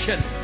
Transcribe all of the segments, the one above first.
salvation.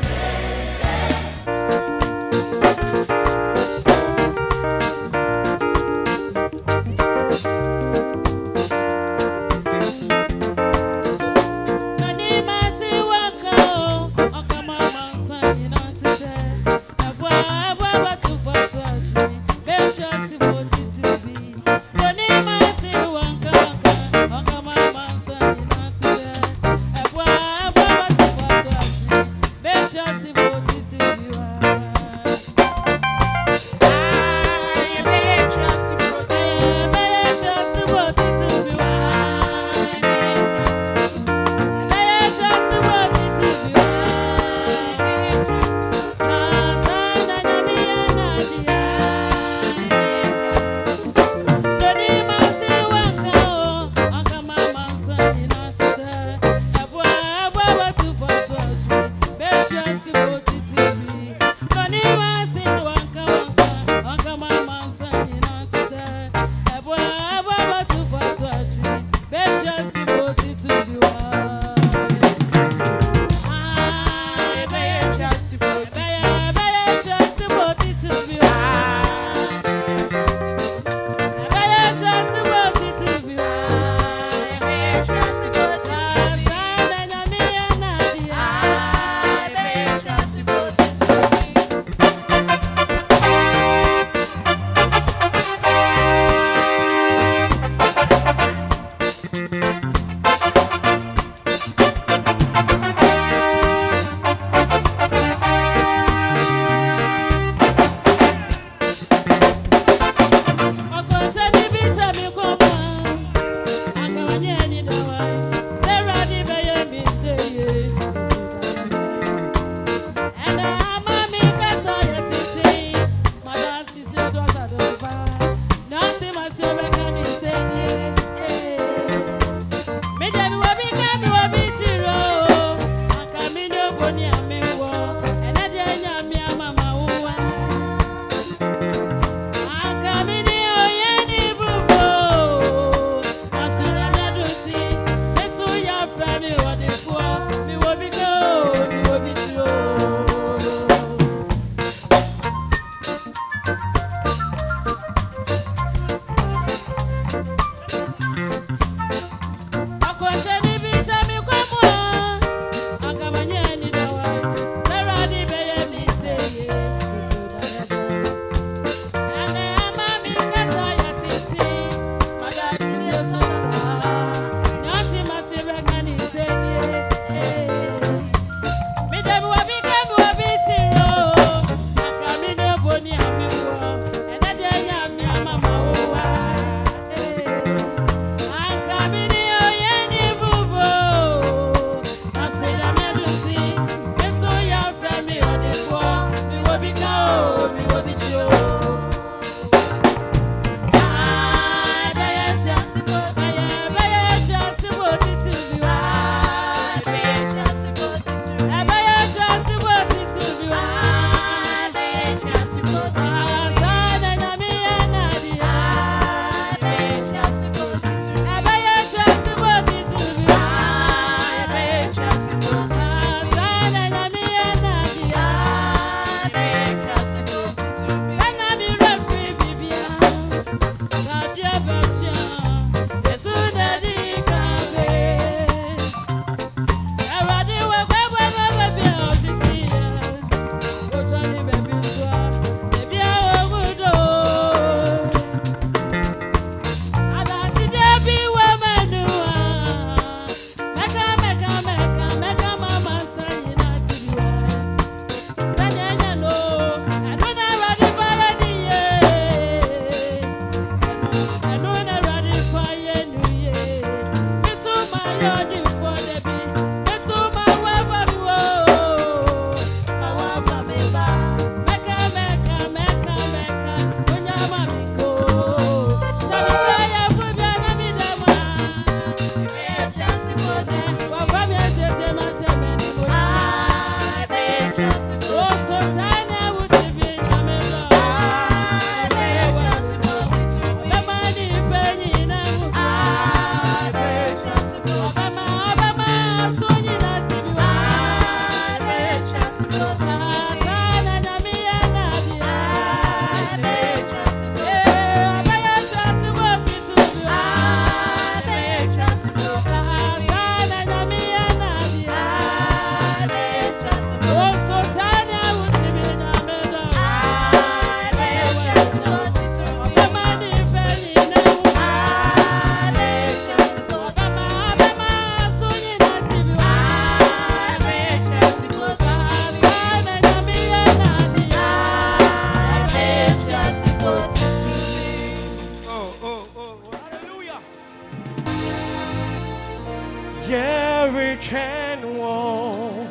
return wo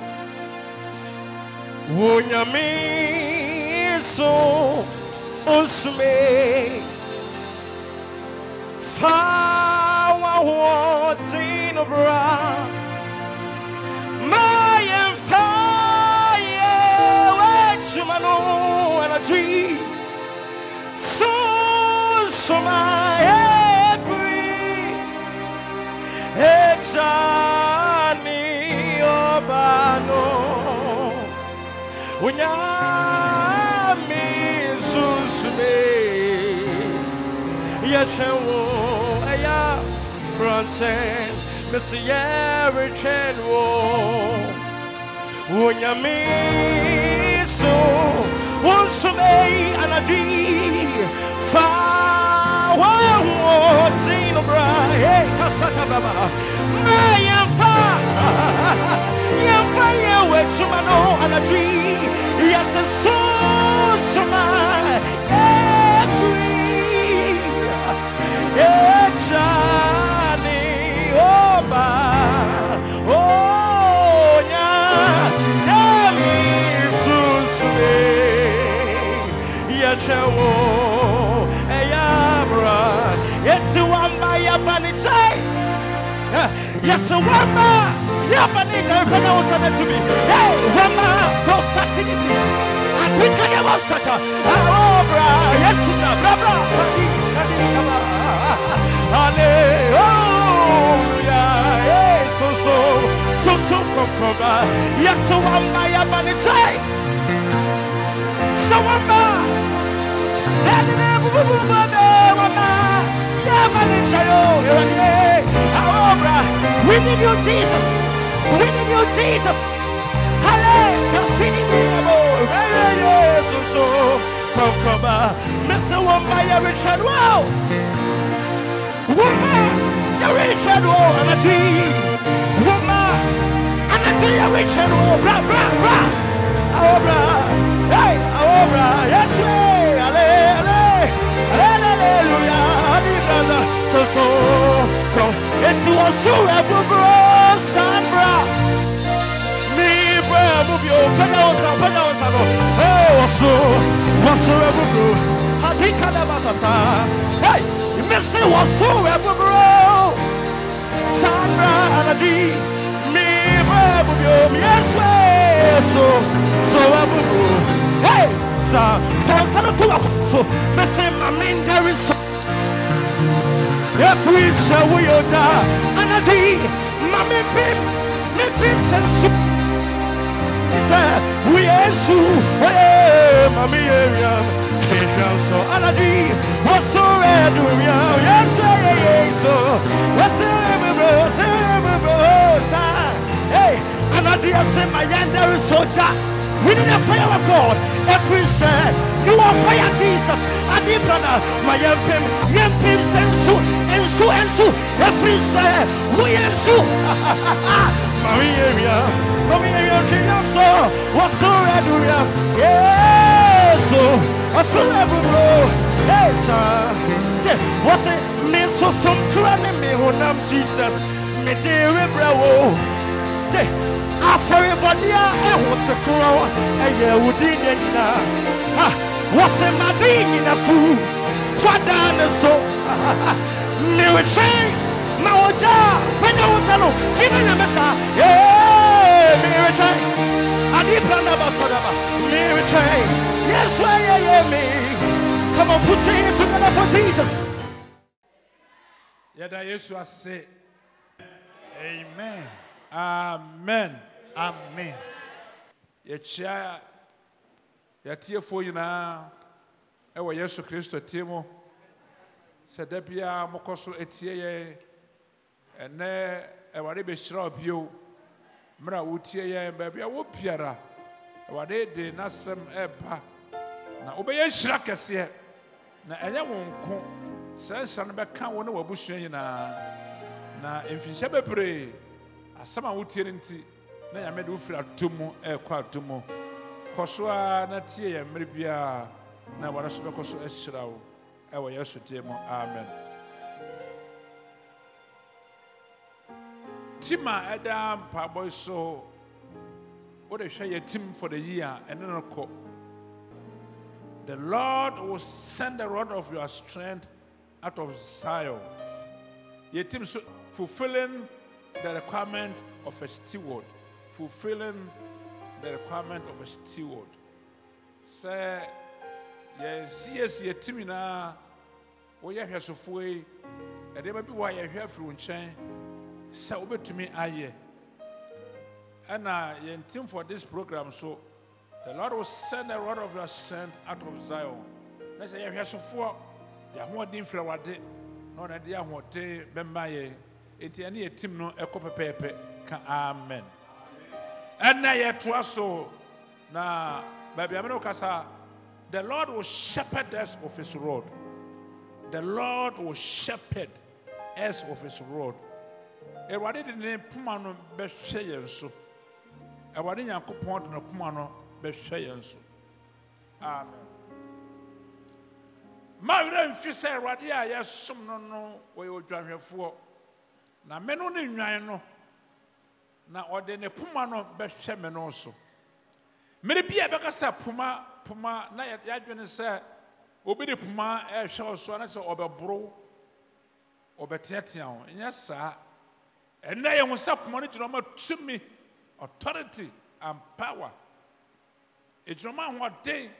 Wunyami so Usme Fawa Watin Bra Mayan Fire Wachumano and a tree So my every Exani Obano Unyami Susme Yachawo Aya Bronson Messiah Return Wo Unyami So Usume Anadi Zino bra, hey, Kasata Baba, Mayamfa, Yamfa, Yawechumano, and a tree, yes, a soul, Sumai, every, Echani, Oba, oh, Nami, Susme, Yachawo. It's one by Yabanite. Yes, one by Yabanite. Pronounce it to me. Hey, one by go Saturday. I think I never sat up. Oh, bra. Yes, bra, bra. Hallelujah. So, come. Yes, one by Yabanite. So, one by. We need you, Jesus. We need you, Jesus. Hallelujah. So, come. Mr. Wamba, Richard, wow. Woman, Richard, wow, and a tree. Woman, and a tree, Richard, wow, bra. Hey, yes, hallelujah, so, come, it was so bro, Sandra, me, bro, Penosa, was so bro, I think I never saw, hey, Missy was so bro, Sandra, and a D, me, bro, yes, so bro, hey, sir, so, Missy, my main there is so. If we shall we die, and a day, Mammy Pim, and soup. He said, we are so, Mammy area, so, and a day, what's so red, yes, so, what's hey, and a day, I say, my hand there is so dark. We need a fire of God. Every said, you are fire, Jesus. And the brother, my yempim, and so. Every said, we are so. Maria, so. What's so red? Yes, so. What's so red? Yes, sir. What's it? Me so some crying me who name Jesus. Me dear bravo. After everybody, I want to grow, and you would in what's in my being in a food? What down the soul? New chain, Mawaja, Penozano, even a messa, yeah, mirror train. I did plan about Sodaba, mirror train. Yes, why, me. Come on, put your hands together for Jesus. Yada Yesu say, Amen. Amen. Amen. Yechia yatie fo yina ewo Yesu Kristo timo sedabia mokoso etie ye ene ewade be shira obio mra wotie ye babia wo piara ewade de nasem eba na obeye shira kese na enye wonko sensa no beka wo ne wabusuan yina na emfinhye bebre asama wotie nti na ya mede ufira tumu ekwa tumu kosoa na tie ya mrebia na wara so bekoso ehirawo ewo Yesu tie mu amen Tima Adam Paboy so what a share team for the year and then call. The Lord will send the rod of your strength out of Zion. Your team fulfilling the requirement of a steward. Fulfilling the requirement of a steward. Say, yes, your team now. What you have so free, and there may be why you have from chain. So over to me, aye. And your team for this program, so the Lord will send a rod of your strength out of Zion. Let's say you have so far. You have more different what they, no idea what they, Bembaye. It's any team no echo pepe. Amen. And now you trust so. Now, baby, I'm not kasa. The Lord will shepherd us of His road. The Lord will shepherd us of His road. Ewade de ne puma no be hwe yen so. Ewade Nyankopon de ne puma no be hwe yen so. Amen. Ma wura mfi se ewade a yesom no wo ye odwanhwefo. Na me no ne nwan no na ode ne puma no be hwe me no so. Mere bia be kasa puma na ya dwene se obi de puma e hwe so na se obebro obetetea ho. Nya sa and now you must have money to me, authority and power. It's no man what day.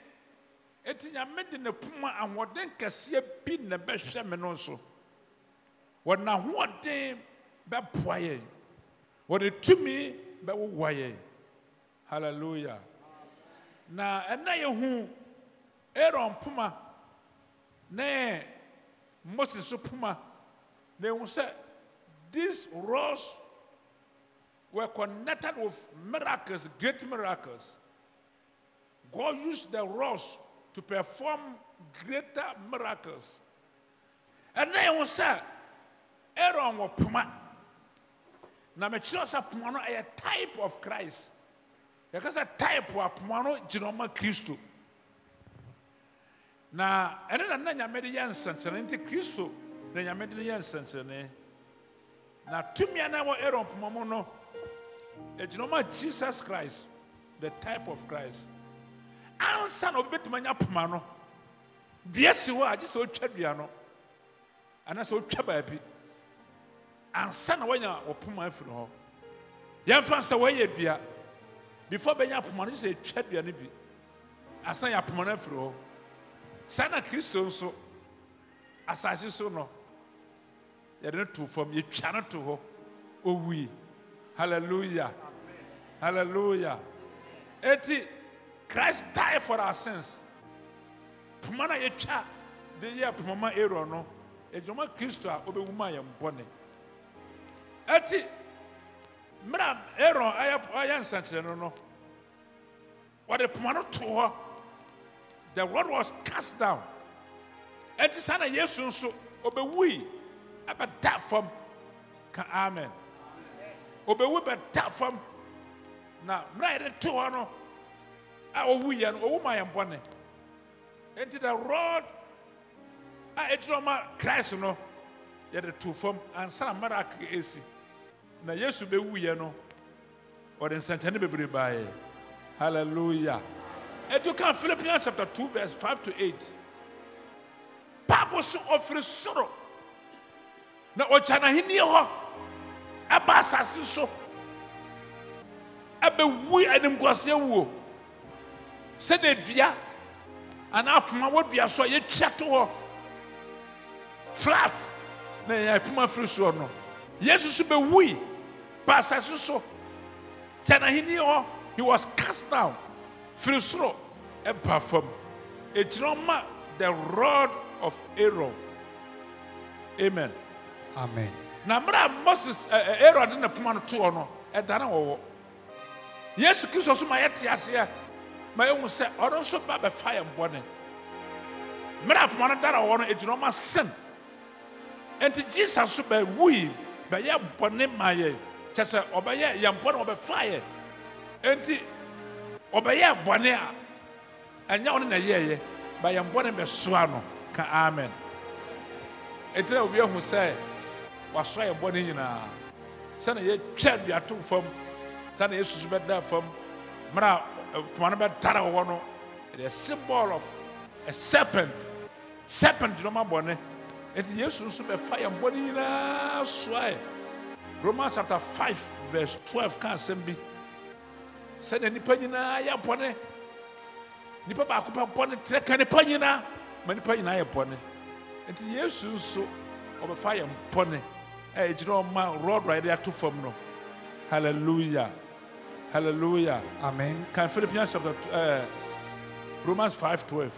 It's in a made the puma and what then can see a pin the best shaman also. What now what day but poye. What it to me but why. Hallelujah. Now and now you who Aaron Puma, nay Moses Puma, they will say. These rods were connected with miracles, great miracles. God used the rods to perform greater miracles. And then we say, Aaron was Puma. Now, me chilo sa Puma no a type of Christ. Because a type of Puma no Jinoma Christo. Now, and then I made the answer, and Christo, then I made the answer. Now, to me, I know Aaron Pumamono, it's no Jesus Christ, the type of Christ. And son of Betmania Pumano. Yes, you are just so chabiano. And I saw chababi. And son of Wanya or Puma from home. Young fans away a beer. Before Benya Pumani say chabianibi. I say a Pumana from home. Sana Christo so. As I say so no. You're not too from your channel to her. Oh, we. Hallelujah. Amen. Hallelujah. Eti Christ died for our sins. Pumana ye cha the year Pumama Aaron no. Ejoma Christo obe woman yam bone. Eti Mra Aaron I am sanche no. What the Pumano to her, the rod was cast down. Eti sana Yesu so obe we. About that from Amen. Obe we be that from now right to one our we and my am born into the road I drama Christ no yet the two from and some miracle is now yes be we no or in Santana be by hallelujah. And you can Philippians chapter 2 verse 5 to 8 Bible so offers sorrow. Na ochana hini ho abasa siso abe wi anim kwase wo se de dua ana apoma wo dua so ye tia to ho flat na ya apoma firi so no Jesus so be wi basa siso chana hini ho he was cast down firi so e perform e drama the rod of Aaron. Amen. Amen. Now, Moses, Aaron didn't put on two or no, and Dana. Yes, Christ also my etias my own say, or also by the fire burning. Mera pumana that I want to no sin. And to Jesus so by we, by ya burning my just obey yam burn over fire. And to obey ya burning, and ya on a year by yam burning the swano. Amen. And tell we who say, was try a burning in a Sana ye twɛ dua to fam sana ye susu bɛda fam mra poma no bɛtara wɔ no it is a symbol of a serpent no ma bɔne enti yesu nso bɛfa yɛn bɔne nyinaa soae Romans chapter 5 verse 12 ka asɛm bi sɛdeɛ nipa nyinaa yɛ bɔne nipa baako pɛ bɔne trɛ ka nipa nyinaa ma nipa nyinaa yɛ bɔne enti yesu nso ɔbɛfa yɛn bɔne ɛgyina ɔma rod right ato fam no hallelujah hallelujah Amen. kan Philippians chapter Romans 5:12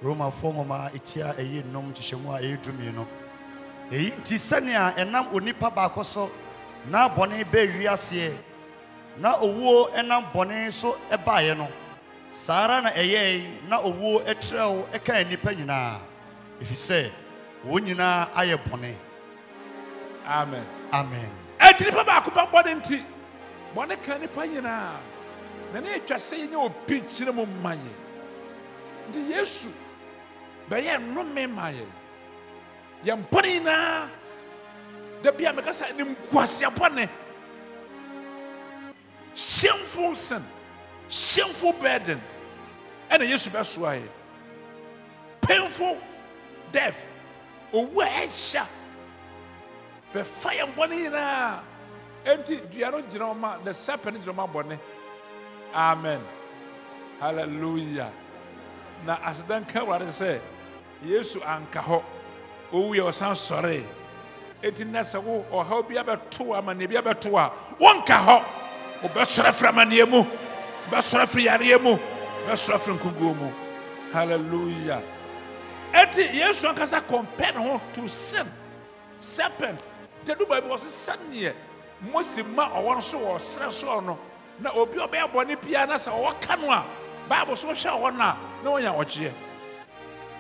Roma fongoma itia eyi nom chichemu a edumi no. Eyi nti sɛnea ɛnam onipa baako so na bɔne be wiase na owuo ɛnam bɔne so ɛbaeɛ no. Sara na ɛyɛ na owuo ɛtrɛw ɛka nipa nyinaa. Efisɛ wɔn nyinaa ayɛ bɔne. amen Amen. enti nipa baako pɛ bɔne nti bɔne ka nipa nyinaa na ne atwa sɛ yɛnyɛ obi kyerɛ mu ma yɛ nti yesu bɛyɛ nnome ma yɛ yɛn bɔne nyinaa da bia meka sɛ ne nkwasea bɔne shameful sin shameful burden ɛna yesu bɛsoa yɛ painful death owu a ɛhyɛ bɛfa yɛn bɔne nyinaa enti dua no gyina ma the serpent gyina ma bɔne amen hallelujah na asedan ka ware sɛ yesu anka hɔ owu yɛ ɔsan sɔre enti na sɛ wo ɔhaw bi abɛto amanneɛ bi abɛto a wɔnka hɔ wobɛsɔre firi amanneɛ mu wobɛsɔre firi yareɛ mu wobɛsɔre firi nkonguo mu hallelujah enti yesu ankasa compare ne ho to sin serpent tedu baabi wɔ se sɛneɛ Mose ma ɔwɔ no so wɔ serɛ so no na obi ɔbɛyɛ bɔne bia na sɛ ɔwɔ ka no a Bible so hwɛ ɔwɔ no a na wɔnya ɔgyeɛ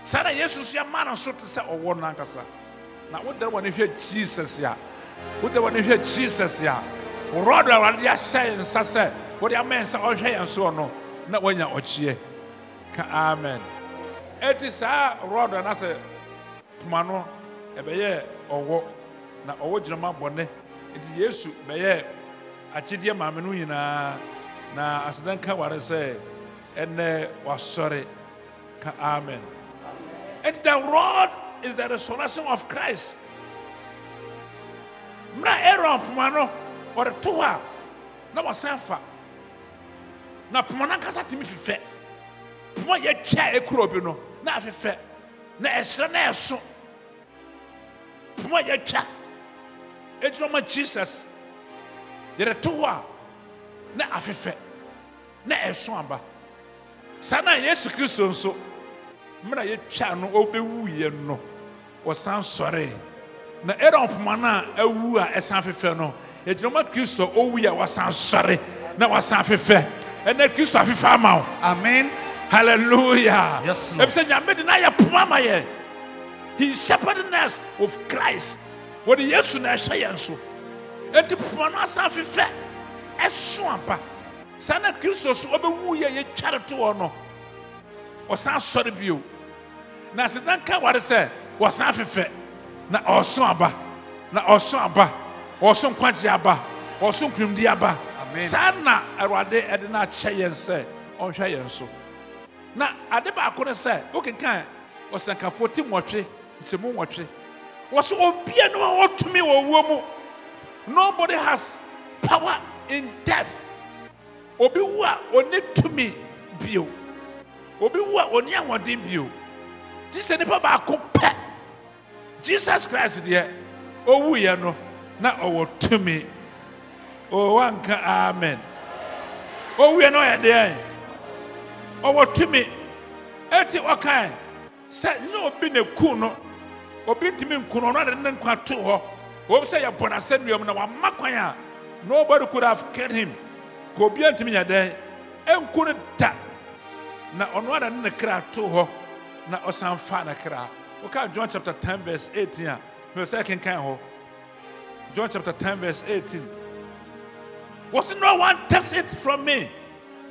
saa na yesu so yɛma no so te sɛ ɔwɔ no ankasa na wodɛ wɔ ne hwɛ Jesus a wodɛ wɔ ne hwɛ Jesus a worɔdo a Awurade ahyɛ yɛn nsa sɛ wode ama yɛn sɛ ɔhwɛ yɛn so no na wɔnya ɔgyeɛ ka amen eti saa rɔdo na sɛ poma no ɛbɛyɛ ɔwɔ na ɔwɔ gyina ma bɔne enti yesu bɛyɛ akyɛdeɛ maame no nyinaa na asedan ka ware sɛ ɛnɛ wasɔre ka amen and the rod is the resurrection of Christ mra Aaron poma no ɔde to hɔ a na wasan fa na poma no ankasa tumi fifɛ poma yɛtwa ekuro bi no na afifɛ na ɛhyerɛ na ɛso poma yɛtwa egyina ma Jesus yɛde to hɔ a na afifɛ na ɛso aba saa na Yesu Kristo nso mmerɛ yɛtwa no ɔbɛwu yɛ no ɔsan sɔre na Aaron poma no a awu a ɛsan fifɛ no egyina ma Kristo ɔwu a wasan sɔre na wasan fifɛ ɛnɛ Kristo afifɛ ama wo Amen. hallelujah Yes, Lord. ɛfisɛ nyame de na yɛ poma ma yɛ he shepherded us with Christ wɔde Yesu na ɛhyɛ yɛn so enti poma no asan fifɛ ɛso aba saa na Kristo so ɔbɛwu yɛ yɛtware to hɔ no ɔsan sɔre bio na sɛ nanka ware sɛ wɔsan fifɛ na ɔso aba na ɔso aba ɔso nkwagye aba ɔso nkurumdi aba Amen. saa na Awurade ɛde no akyɛ yɛn sɛ ɔnhwɛ yɛn so na ade baako ne sɛ wokenkan ɔsɛnkafoɔ ti nwɔtwe nkyɛmu nwɔtwe wɔso obia no a wɔtumi wɔ owuo mu nobody has power in death obi wu a ɔne tumi bio obi wu a ɔne ahoɔden bio gye sɛ nipa baako pɛ Jesus Christ deɛ ɔwuyɛ no na ɔwɔ tumi wanka amen ɔwuyɛ no ɔyɛ deɛ ɔwɔ tumi eti ɔkae sɛ ne obi na ku no obi ntumi nku no ɔno ade ne nkwa to hɔ obi sɛ yɛbɔ n'asɛnnua mu na wama kwan a nobody could have killed him ka obi ntumi nyɛ dɛn ɛnku no da na ɔno ade ne kra to hɔ na ɔsan fa ne kra wɔka John chapter 10 verse 18 a mɛ sɛ kenkan hɔ John chapter 10 verse 18 was no one takes it from me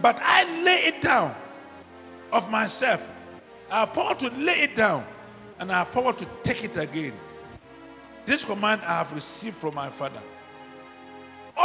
but I lay it down of myself. I have power to lay it down and I have power to take it again. This command I have received from my Father.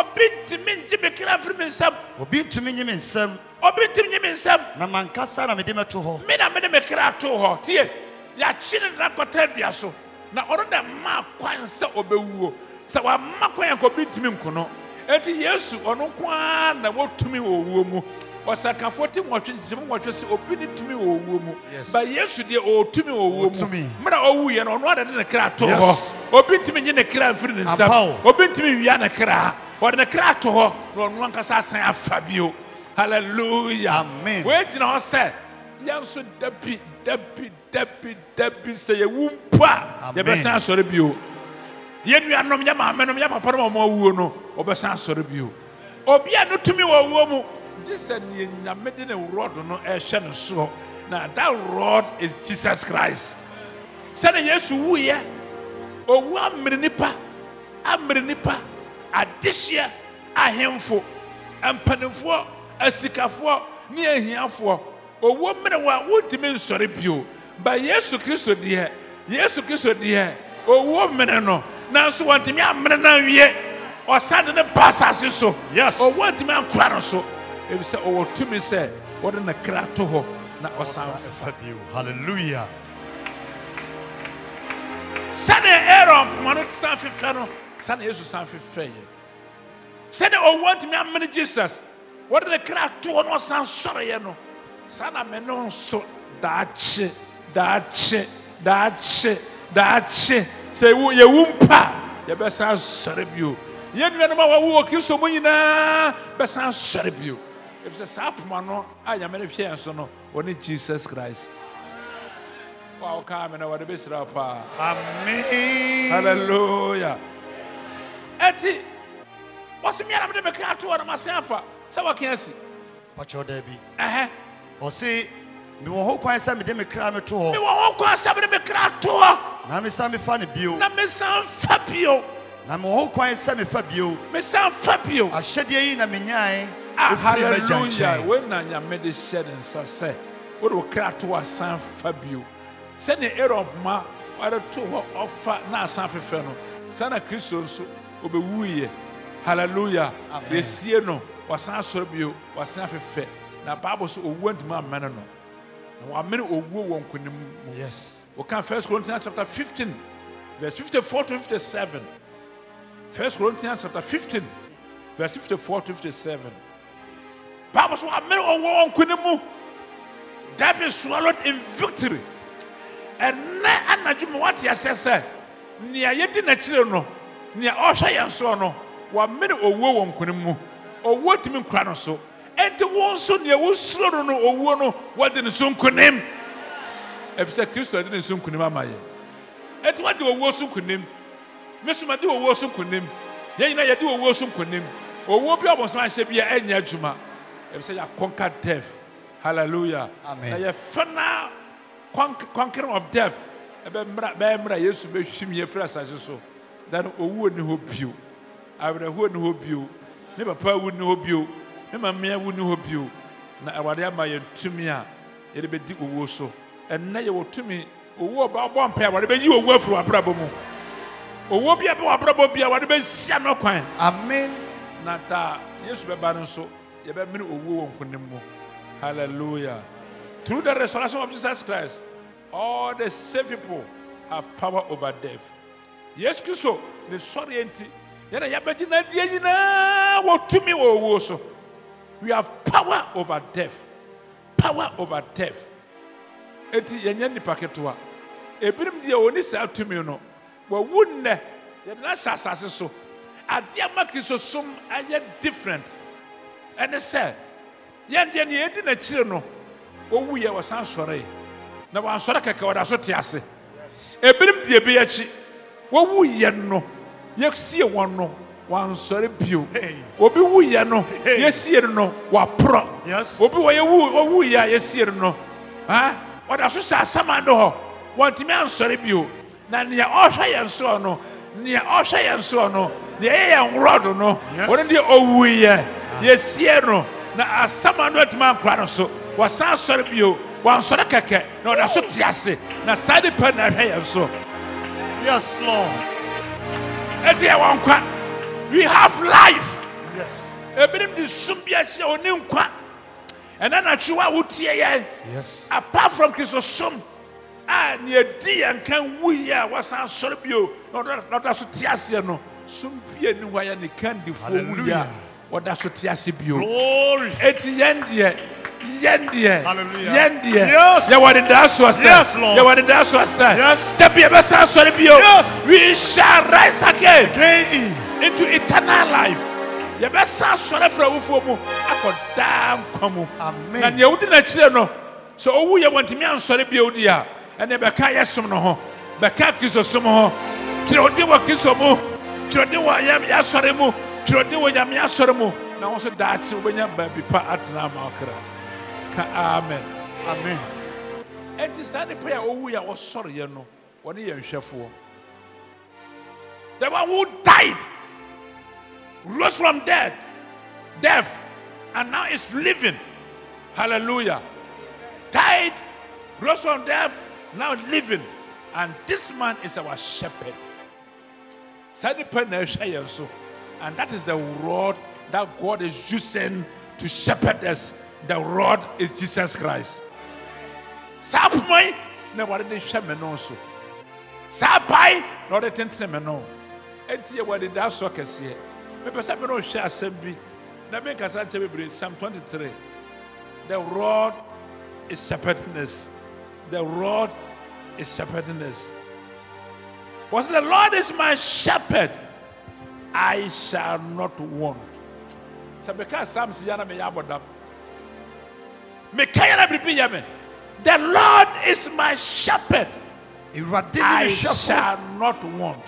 obi ntimi ngye me kra firi me nsam obi ntumi nye me nsam obi ntimi nye me nsam na mankasa na mede meto ho me na me de me kra to ho tie ya chi ne na kota dua so na oro na ma kwan sɛ obewuo sɛ wa ma kwan ko bi ntimi nkono enti Yesu ɔno kwa na wotumi wɔ owuo mu ɔsakafo ti nwɔtwe gyem nwɔtwe sɛ obi ne tumi wɔ owuo mu ba Yesu de ɔtumi wɔ owuo mu mena ɔwu yɛ no ɔno ade ne kra to hɔ obi ntimi nye ne kra mfiri ne nsam obi ntimi wia ne kra ɔde ne kra to hɔ na ɔno ankasa asan afa bio hallelujah amen we gyina hɔ sɛ yɛnso dabi sɛ yɛwu mpa yɛbɛsan asɔre bio yɛnuanom yɛ maamenom yɛ papa nom ɔma wuo no ɔbɛsan asɔre bio obi a no tumi wɔ wuo mu gye sɛ ne Nyame de ne rod no ɛhyɛ no soɔ na that rod is Jesus Christ sɛne Yesu wuyɛ owu amere nipa adehyeɛ ahemfo mpanimfoɔ asikafoɔ ne ahiafoɔ owu mmere wa wotumi nsɔre bio ba Yesu Kristo deɛ owu mmere no nanso wɔntumi amere na wie ɔsade ne ba asase so owu ntumi ankora no so ebisɛ ɔwɔ tumi sɛ wɔde ne kra to hɔ na ɔsan fa bio hallelujah sɛne Aaron poma no san fefɛ no sɛne Yesu san fefɛ yɛ sɛne owu ntumi amene Jesus wɔde ne kra to hɔ na ɔsan sɔre yɛ no sana me no nso daakye sɛ yɛwu mpa yɛbɛsan sɔre bio yɛnuanom a wɔwo wɔ Kristo mu nyinaa bɛsan sɔre bio ɛfisɛ saa poma no a Nyame no hwɛ yɛn so no ɔne Jesus Christ wa wokaa me na wɔde bɛhyira paa amen hallelujah ɛnti wɔse miara mede meka ato hɔ no mase afa sɛ wɔka asi pakyɛw da bi ɔse me wɔ ho kwan sɛ mede me kra me to hɔ me wɔ ho kwan sɛ mede me kra to hɔ na mesan mefa ne bio na mesan fa bio na me wɔ ho kwan sɛ mefa bio mesan fa bio ahyɛdeɛ yi na menyae hallelujah when na Nyame de hyɛ ne nsa sɛ wode wo kra to hɔ asan fa bio sɛne Aaron ma wɔde to hɔ ɔfa na asan fefɛ no saa na Kristo nso obɛwuiɛ hallelujah yɛsie no wasan asɔre bio wasan afefɛ na Bible so owu ntumi amene no na wamene owu wɔ nkonim mu yes we can 1 Corinthians chapter 15 verse 54 to 57 1 Corinthians chapter 15 verse 54 to 57 Bible so wamene owu wɔ nkonim mu David swallowed in victory and na anadwo me wate asɛ sɛ nea yɛdi n'akyire no nea ɔhwɛ yɛn so no wamene owu wɔ nkonim mu owu tumi nkura no so enti wo nso nea wosuro no owuo no wɔde ne so nkonim efisɛ Kristo de ne so nkonim ama yɛ enti wɔde owuo so nkonim mesoma de owuo so nkonim yɛn nyinaa yɛde owuo so nkonim owuo bi ɔbɔnsɔn ahyɛ bi ɛnyɛ adwuma efisɛ yɛ conquer death hallelujah amen na yɛ fana conquering of death ɛbɛ mmra Yesu bɛhwim yɛ fira asase so dan owuo ne hɔ bio awerɛhoɔ ne hɔ bio ne papa wu ne hɔ bio me mamea wu ne hɔ bio na Awurade ama yɛn tumi a yɛde bɛdi owuo so ɛnnɛ yɛwɔ tumi owuo ba ɔbɔ mpa Awurade bɛyi owuo afiri w'abrabɔ mu owuo bi a bɛ w'abrabɔ bi Awurade bɛhyia no kwan amen na da Yesu bɛba no nso yɛbɛmene owuo wɔ nkonim mu hallelujah through the resurrection of Jesus Christ all the saved people have power over death Yesu Kristo ne sɔre enti yɛna yɛbɛgyina die nyinaa wɔ tumi wɔ owuo so we have power over death enti yɛnyɛ nipa ketewa ebinom deɛ wɔni saa tumi no wɔwu nnɛ yɛdena hyɛ asase so adeɛ ma Kristo som ayɛ different ɛne sɛ yɛn deɛ nea yɛdi n'akyire no wɔwu yɛ wɔsan sɔre na wɔansɔre kɛkɛ wɔda so te ase ebinom deɛ bi akyi wɔwu yɛ no yɛsie wɔn no wansɔre bio obi wu yɛ no yɛsie no waporɔ obi wɔwu yɛ a yɛsie no wɔda so hyɛ asama no hɔ wɔntumi ansɔre bio na nea ɔhwɛ yɛn soɔ no nea yɛyɛ yɛn worɔdo no wɔne deɛ ɔwu yɛ yɛsie no na asama no atumi ankora no so wɔsan sɔre bio wansɔre kɛkɛ na wɔda so te ase na saa nipa na ɛhwɛ yɛn so yes Lord we have life Yes. Ebinim di sumbia hye oni nkwa. Ena na twa wotie ye. Yes. Apart from Christosum, ne edi yankan wuyi a wasan sori bio. Na da so tiase no. Sumpie ni hwa ya ne kan di fo wuyi a. Oda so tiase bio. Glory. Eti yendie. Hallelujah. Yes. Ya wadi da so asa. Yes, Lord. Ya wadi da so asa. Yes. Tabi e besa sori bio. Yes. We shall rise again. Again. Into eternal life. You besa sori fra wufuo mu akoda nkwamu. Amen. Na ne wudi na kire no. So owu ye wantimi ansori bio di a. Ene beka yesom no ho. Beka Kristosom ho. Kire odi wa Kristo mu. Kire odi wa ya sori mu. Kire odi wa ya sori mu. Na won so daachi obenya ba bi pa atena ma okra. Amen. Amen. Enti sane pa ya owu ya wosori ye no. Woni ye nhwefo. The one who died, rose from death, and now is living. Hallelujah. Died, rose from death, now living. And this man is our shepherd. And that is the rod that God is using to shepherd us. The rod is Jesus Christ. Sapmai, never did shepherd also. Sapai, not a tensemeno. Enti what did that so kese. Me pesa me no hwe asem bi. Na me kasa nche be Psalm 23. The rod is shepherding us. The rod is shepherding us. Was the Lord is my shepherd, I shall not want. So because Psalms yana me yabodam. Me kayana bibi yame. The Lord is my shepherd. I shall not want.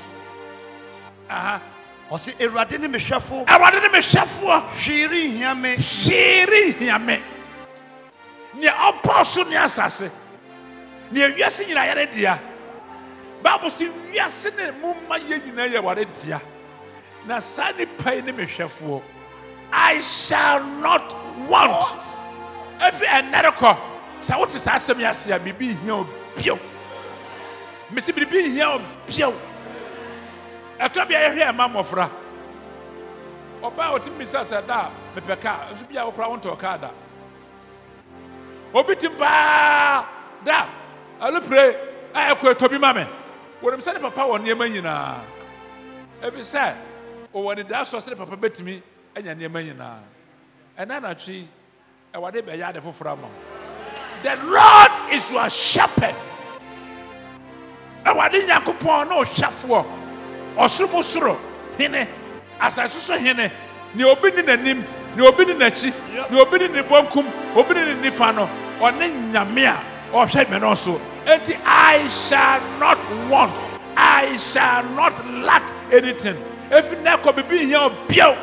Osi Erade ni mehwefo. Erade ni mehwefo. Hwiri hiame. Hwiri hiame. Ne oposo ne asase. Ne wiase nyina yare dia. Bible si wiase ne mumma ye nyina ye ware dia. Na sani pai ni mehwefo. I shall not want. If enereko, sa what is asem yase ya bibi hia obio. Mesi bibi hia obio. Atrabia here mamofra. Oba otimi sasa da mepeka nso bia wokra wonto kada. Obitimba da alupre ayekọ tobi mame. Wonim sane papa won niema nyina. Ebi say o woni da so sane papa betimi anya niema nyina. Ena na twi e wade be ya de fofora ma. The Lord is your shepherd. E wade Yakobon no hwefo. Osrumusuro hene asasuso hene ni obi ni nanim ni obi ni nachi ni obi ni bonkum obi ni nifa no one nyame a ohwe me no so enti I shall not want, I shall not lack anything. If na ko bibi hia obio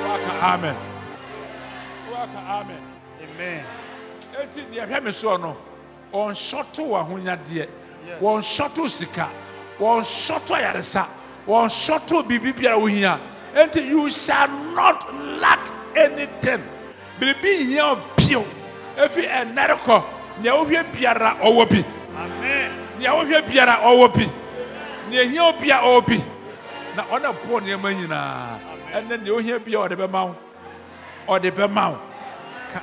waka amen Amen. Enti ni ahwe me so no on shoto wa honya de won shoto sika one shot yaresa, one shot bibi biara wohia. And you shall not lack anything. Bibi here pio. If you enerko, nya wohia biara owobi. Amen. Nya wohia biara owobi. Nya hia bia owobi. Na ona po ne manyina. And then you hear bia ode be mawo. Ode be mawo.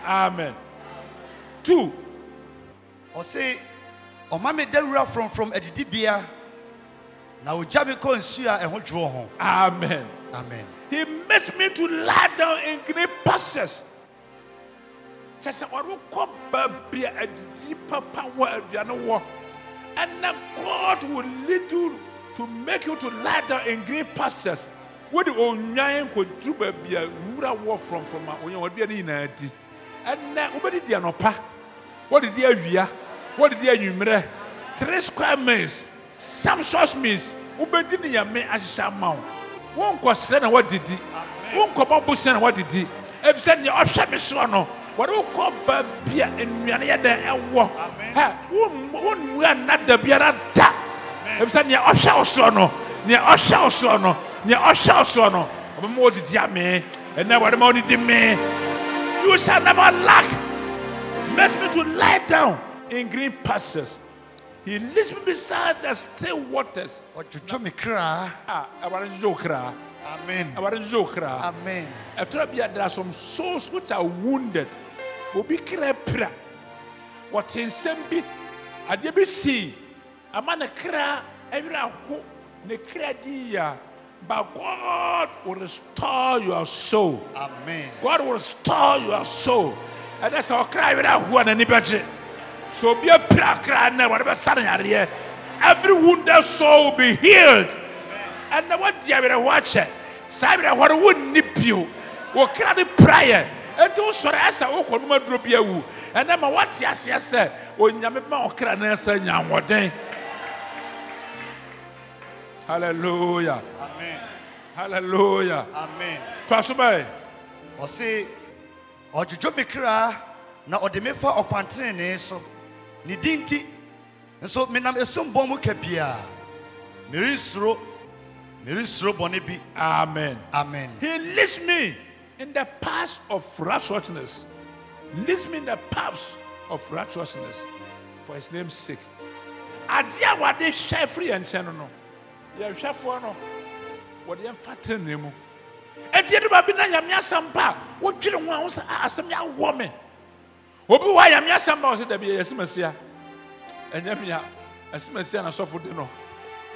Amen. 2. O say o ma me dawura from edidibia. Na ojame ko nsu a eho dwo ho. Amen. Amen. He makes me to lie down in green pastures. Just what we call baby a deeper power of your. And then God will lead you to make you to lie down in green pastures. What the onyain could do baby a mura walk from when you would be in a tea. And then what did you know? What did you What did you mean? 3 square miles. Some source means ubedini ya me ashama. Won kwasre na wadidi. Won kobabu se na wadidi. Efse ne ohwe me so no. Wode ko ba bia enuane ya da ewo. Ha won mu na da biara da. Efse ne ohwe so no. Ne ohwe so no. Ne ohwe so no. Obema odidi ame. Ena wade ma odidi me. You shall never lack. Makes me to lie down in green pastures. He leads me beside the still waters. Ojuju me kra. I want to joke. Amen. Amen. There are some souls which are wounded. Obi krepra. What in sembi? Adebi si. Amana kra every who ne kradia. But God will restore your soul. Amen. God will restore your soul. And that's our cry without who and anybody. So be a prayer cry now, whatever son here. Every wounded soul will be healed. And what you will watch it. Simon, what would nip you? What can I prayer? And those for us are all drop you. And I'm what yes, sir. When you make my cranessa, young what day. Hallelujah. Amen. Hallelujah. Amen. Trust me. O say, o juju mikra na o de mefa o kwantene ne so. Ni dinti. Nso menam esum bom kabia. Mirisro bone bi. Amen. Amen. He leads me in the paths of righteousness. Leads me in the paths of righteousness for his name's sake. Adia wade share free and send no. Ya hwa fo no. Wode yan fatre nemu. Enti de ba bi na yam yasampa, wo twire ho a wo asem ya wo me. Obi wa yam yasampa wo se da bi yesimasia. Enyam ya asimasia na sofo de no.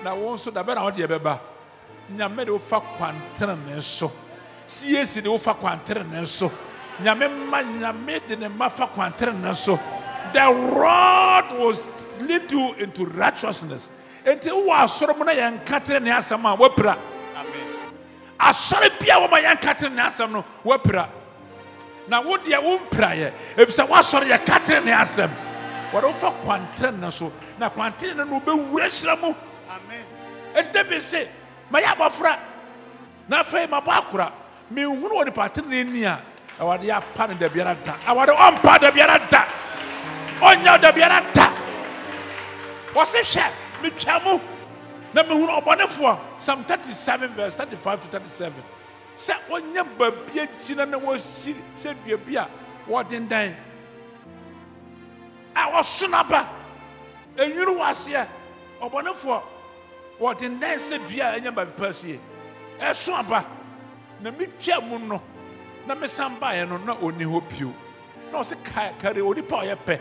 Na wo nso da be na wo de beba. Nyame de wo fa kwantere ne so. Siesi de wo fa kwantere ne so. Nyame de ne ma fa kwantere ne so. The road will lead you into righteousness. Enti wo asoro mo na yan katre ne asam a wapra. Amen. Asore bia wo ma yan katre ne asam no wapra. Na wo de wo mpra ye. Efisa wo asore ye katre ne asam. Wo do fa kwantere ne so. Na kwantere ne no be wura hira mo. Amen. Enti de be se ma ya bofra. Na fe ma bo akura. Me hunu wo de patere ne ni a. Awade ya pa ne da biara da. Awade on pa da biara da. Onya da biara da. Wo se hwe me twamu na me hunu obonefo Psalm 37 verse 35 to 37. Say onya babia gina na wo si se dua bia wo dendan. A wo sunaba. Enwuru wase obonefo wo dendan se dua anya bapasie. Eso aba na me twamu no na me samba ye no na oni ho pio. Na o se kare oni pa o ye pe.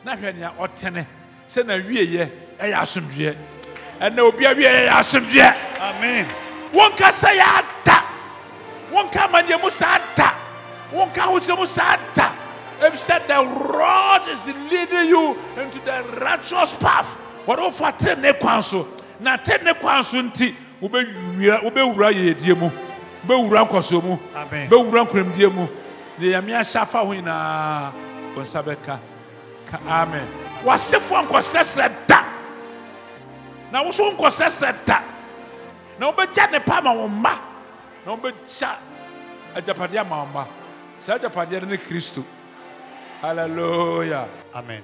Na hwe nia otene se na wieye e ya asomdwe. And no be a asomdwe. Amen. Won ka say ata. Won ka manye musata. Won ka hoje musata. If said the road is leading you into the righteous path. What of fatre ne kwanso. Na te ne kwanso nti wura ye die mu. Be wura nkoso mu. Amen. Be wura nkremdie mu. Ne yame ahyafa ho ina onsabeka. Ka amen. Wasefo nkosesre da. Na wo so nkosesre da. Na obeja ne pa ma wo ma. Na obeja ajapade ma wo ma. Sa ajapade ne Kristo. Hallelujah. Amen.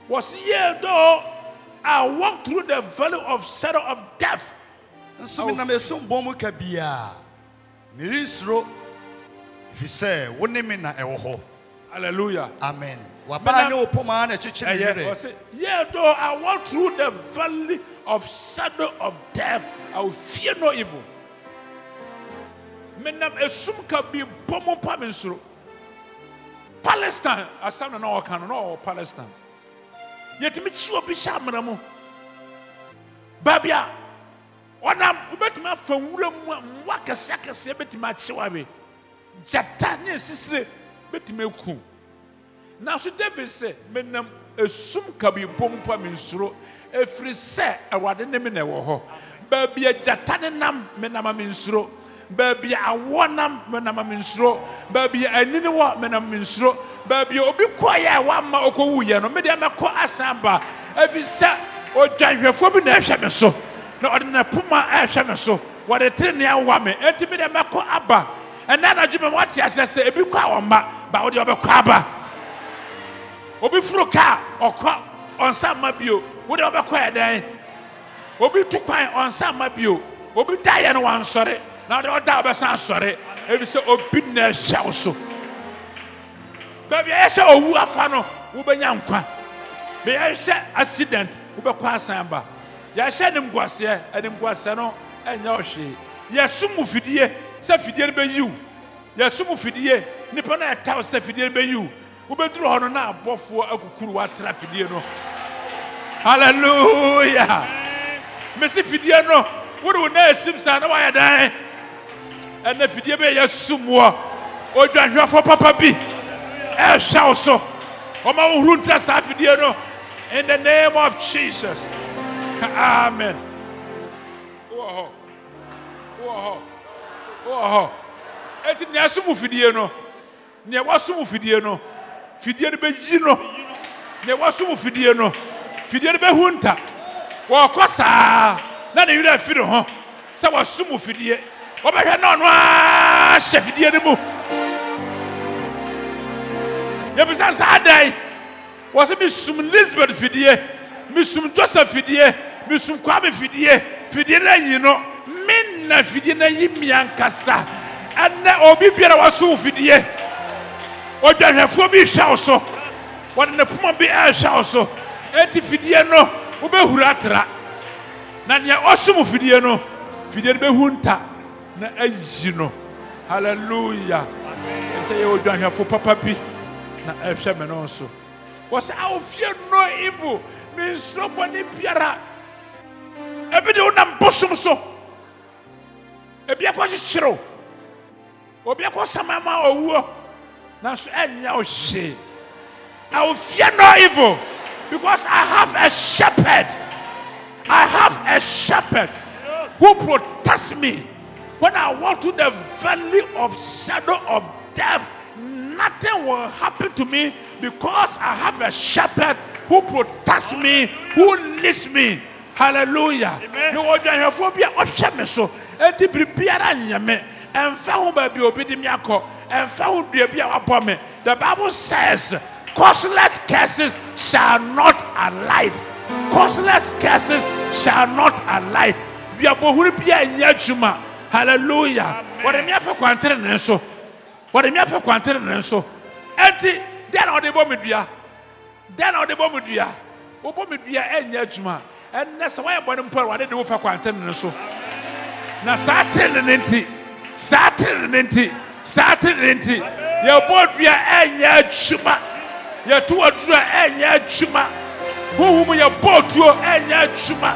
Was ye though I walk through the valley of shadow of death. Nso menam esum bom kabia. Mirisro if you say woni me na ewo ho. Hallelujah. Amen. Waba ne opoma na chichire. Yeah, though I walk through the valley of shadow of death, I will fear no evil. Menam esum kabi bomo pamensro. Palestine, asam na o kan no Palestine. Yetimi chi obi sha mramu. Babia, onam ubetuma fanwura mu nwa kase betima chiwawe. Jata ne sisire betima ku. Na so David say menam esum kabi pompa mensuro efri se awade ne me na wo ho babia jata ne nam menam mensuro babia awonam menam mensuro babia anini wo menam mensuro babia obi koya wa ma okowu ye no me de meko asamba efri se odwanhwefo bi na ehwe me so na ode na puma ehwe me so wade trene awa me enti me de meko aba ena na djube what asese ebi kwa wa ma ba ode obekọ aba Obi fruka okọ onsa mabio wo de obekọ edan obi tukwan onsa mabio obi daye no wan sore na de oda obesan sore ebi se obi na hyew so baby ese owu afa no wo benya nkwa be ye accident wo bekọ asan ba ya hye nim gwase no enya ohwe yɛsom fidie sɛ fidie no bɛyiw yɛsom fidie nipa na ɛtaw sɛ fidie no bɛyiw wobɛduru hɔ no na abɔfoɔ akukuru watra fidie no hallelujah mesi fidie no wode wo na asim saa na wayɛ dan ɛnɛ fidie bɛyɛ som wɔ odwanhwɛfo papa bi ɛhwɛ wo so ɔma wo huru ntra saa fidie no in the name of Jesus amen eti nea sumu fidie no nea wasumu fidie no fidie no bɛyi no nea wasumu fidie no fidie no bɛhunta wɔkɔ saa na ne yere afiri ho sɛ wasumu fidie wɔbɛhwɛ na ɔno ahyɛ fidie no mu yɛbisa saa dan wɔsɛ mesum Elizabeth fidie mesum Joseph fidie mesum Kwame fidie fidie no ayi no menna fidie no ayi miankasa ɛnɛ obi biara waso fidie odwanhwɛfoɔ bi hwɛ wo so wɔde ne poma bi ɛhwɛ wo so enti fidie no wobɛhuru atra na nea ɔsom fidie no bɛhunta na ayi no hallelujah ɛsɛ yɛ odwanhwɛfo papa bi na ɛhwɛ me no so wɔsɛ I will fear no evil mensuro bɔne biara ebi de wonam bosom so ebi akɔkyekyere obi akɔsamama owuo nanso ɛnyɛ wo hwee I will fear no evil because I have a shepherd who protects me when I walk through the valley of shadow of death. Nothing will happen to me because I have a shepherd who protects me, who leads me. Hallelujah. No one can phobia or shame so. And the preparer nyame and found by the obedimiako and found the abome. The Bible says, causeless curses shall not alight. Causeless curses shall not alight. We are bohuripia nyachuma. Hallelujah. What am I for quantity so? What am I for quantity so? Enti then on the bomidria. Then on the bomidria. Obomidria and yachuma. And that's why I'm going to what they do for quantity so. Na Saturn enti. Your board via and yachuma. Your two or three and yachuma. Whom your boat you and yachuma.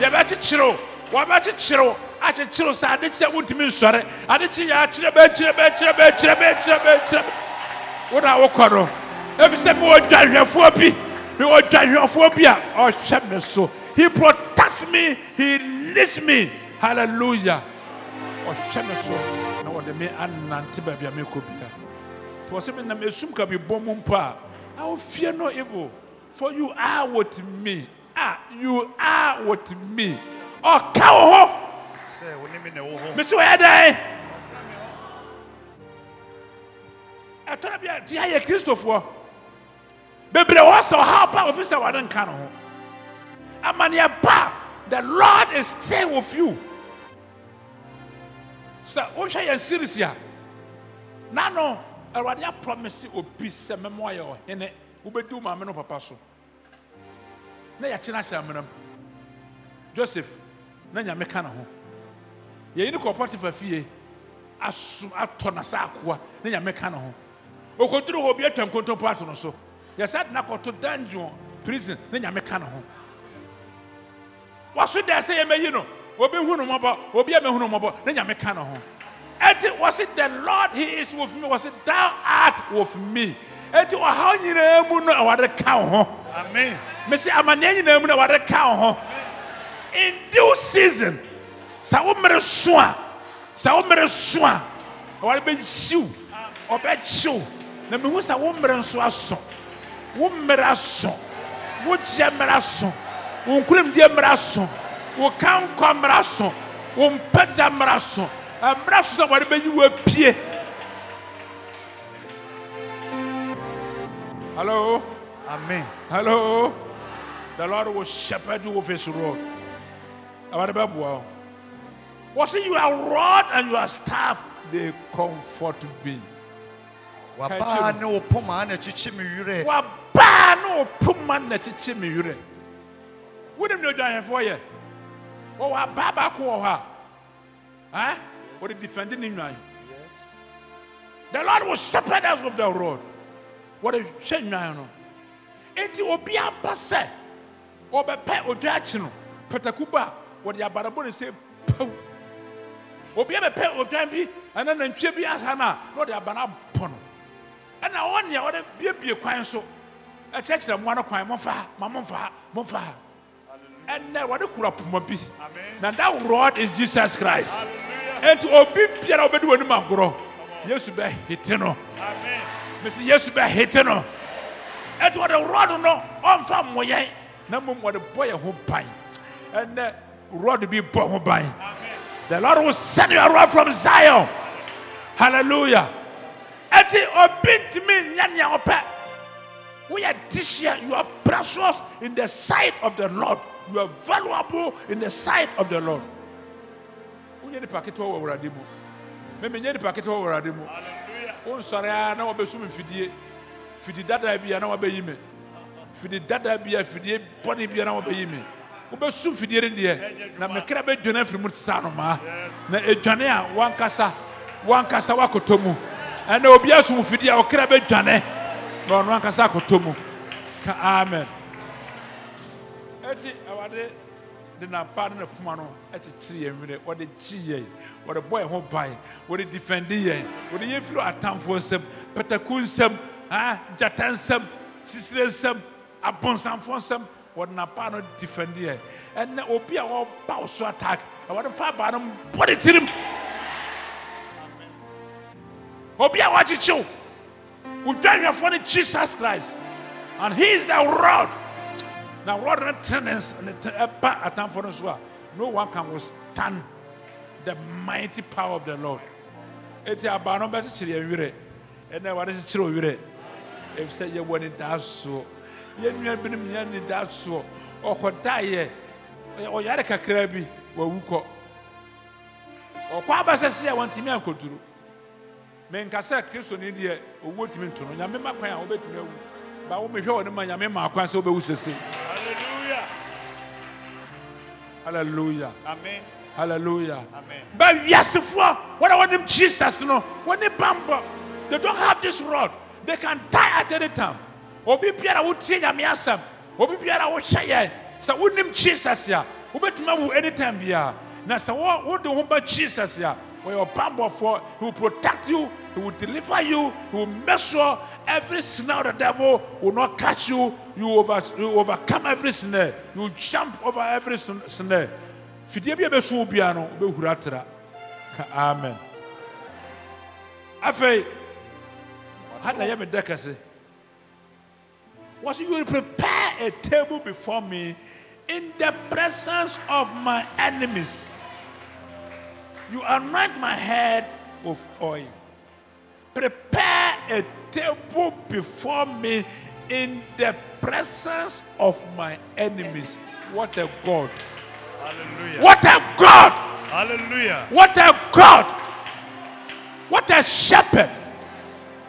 Your batch chiro. What about chiro? I should chill, so I did say, would mean sorry. I did see actually what I will call. Every step more phobia, or shame so. He protects me, he leads me. Hallelujah. Or shame so. No, the me and Nantiba me could be. It was even a mesumka be bomumpa. I will fear no evil, for you are with me. You are with me. Oh, cow. Mr. Edai, I told you, dear Christopher, baby, also how powerful I don't can. Amania Ba, the Lord is still with you. So, what shall you serious here? Nano, I already promise you peace and memoir in it. Ube do my meno papa so. Na ya china shamanam. Joseph, Nanya Mecano. Ye ni ko Potiphar fie asu atona sa akoa na nya meka no ho okoturu ho bi atwankonto pato no so ye said na koto dungeon prison na nya meka no ho waso da say ye meyi no obi hu no mobo obi amehu no mobo na nya meka no ho enti was it the Lord he is with me was it thou art with me enti wa ha nyina mu no awade ka ho amen me say amane nyina mu no awade ka ho in due season. Sa umre soa. Wa be shiu. Obe chiu. Na me hu sa umre nso aso. Wo mmera so. Wo je mmera so. Wo nkulim die mmera so. Wo kan kwa mmera so. Wo mpaja mmera so. Mmera so wa be yi wo pie. Hello. Amen. Hello. The Lord will shepherd you with his rod. Was it your rod and your staff? They comfort me. Waba no puma na chichi mi yure. Waba no puma na chichi mi yure. Wouldn't know that for you? Oh, waba ko ha. Huh? What is defending him now? Yes. The Lord will shepherd us with the rod. What is shame now? Enti obi abase. Obepe oduachino. Petakuba. What the abarabo say pow. Obi abepe odambi and then ntwe bi asana. No the abana pono. And I want you to be a kwan so. A church that one of kwan monfa. And now what the crop mobi. Now that rod is Jesus Christ. Hallelujah. And to obi Pierre obedu wonu magoro. Yesu be hiteno. Amen. Mesi Yesu be hiteno. And what the rod no on fam moyen. Na mum what the boy ho ban. And the rod be bo ho ban. Amen. The Lord will send you a rod from Zion. Hallelujah. Eti obintimi nyanya ope. We are this year. You are precious in the sight of the Lord. You are valuable in the sight of the Lord. Unye ni paketo wa uradimu. Meme nye ni paketo wa uradimu. Hallelujah. Unsarea na wabesu mfidie. Fidi dada bia na wabeyime. Fidi dada bia fidie boni bia na wabeyime. Ubesu fidie ndie na mekra be dwena firi mutsano ma. Na edwane a wankasa wakotomu. And obi asu fidie a okra be dwane. No wankasa akotomu. Ka amen. Eti awade de na pa na puma no eti chiri enwire wo de giye wo de boy ho bai wo de defend ye wo de yefiro atamfo nsem petaku nsem jatansem sisire nsem abonsanfo nsem wo de na pa no defend ye and obi a wo ba so attack wo de fa ba no body tirim obi a wa chichu wo dwan for Jesus Christ and he is the rod. Now, what tenants and a time for us, no one can withstand the mighty power of the Lord. It's a banner message, and then what is it true? If say you want it, that's so. You have been in that so, or what die, or Yaraka Krabi, or Wuko. Or Quabas, I want to me uncle to. Men Cassa Christian India, or what mean to know, Yamima, I obey to know. But we hear the man Yamima, I so be to say. Hallelujah. Hallelujah. Amen. Hallelujah. Amen. But yes, what I want them Jesus to know, when they bumper, they don't have this rod. They can die at any time. Obi Pierre would say Yamiasam. Obi Pierre would say, so wouldn't him Jesus ya? Obi to anytime ya. Now, so what would the woman Jesus ya? Where your bumper for, he will protect you, he will deliver you, he will make sure every snare of the devil will not catch you. You overcome every snare. You jump over every snare. Amen. Afei, was you will prepare a table before me in the presence of my enemies. You anoint my head with oil. Prepare a table before me in the presence of my enemies. What a God. Hallelujah. What a God. Hallelujah. What a God. What a shepherd.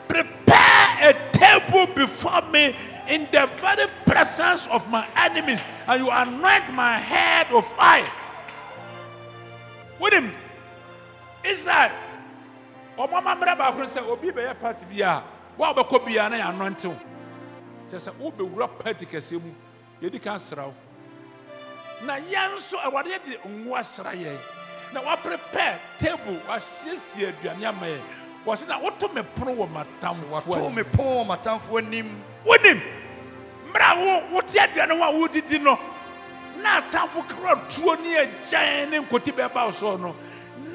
Prepare a table before me in the very presence of my enemies. And you anoint my head with oil. With him. Israel. O mama mra ba ko se obi be ya party bia wa be ko bia na ya anointing just say obi wura party kase mu ye di kan sraw na yanso awade de nwo asra ye na wa prepare table wa siesie aduane amaye wa se na woto me pono wo matamfo woto me pon matamfo anim wonim mra wo wote aduane wa wo didi no na atamfo kro tuo ni agyan ne nkoti be ba so no.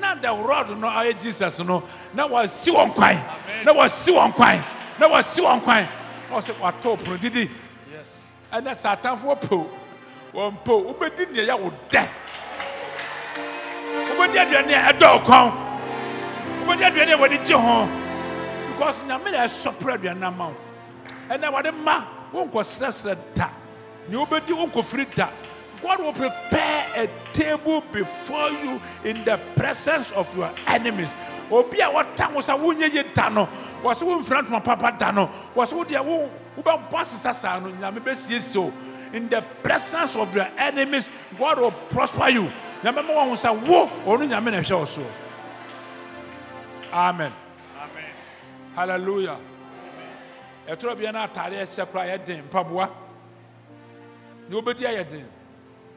Not the rod, no, I Jesus, no. Now was see one quine. Now was see one quine. Now was see one quine. I said, what top, did he? Yes. And that's a time for po. One po, Uber didn't ya would death. Uber did near a dog come. Uber did when it's your home. Because Namina is so proud of your mouth. And now what a man won't go stress that. Nobody won't go free that. God will prepare a table before you in the presence of your enemies. Obia what time was a wunye dano? Was who in front of Papa Dano? Was who the who bosses asano? So in the presence of your enemies, God will prosper you. nyame ma wo sa wo onu nyame na hwe oso amen Amen. hallelujah etro bia na atare ehye kra ye den mpaboa ne obedi aye den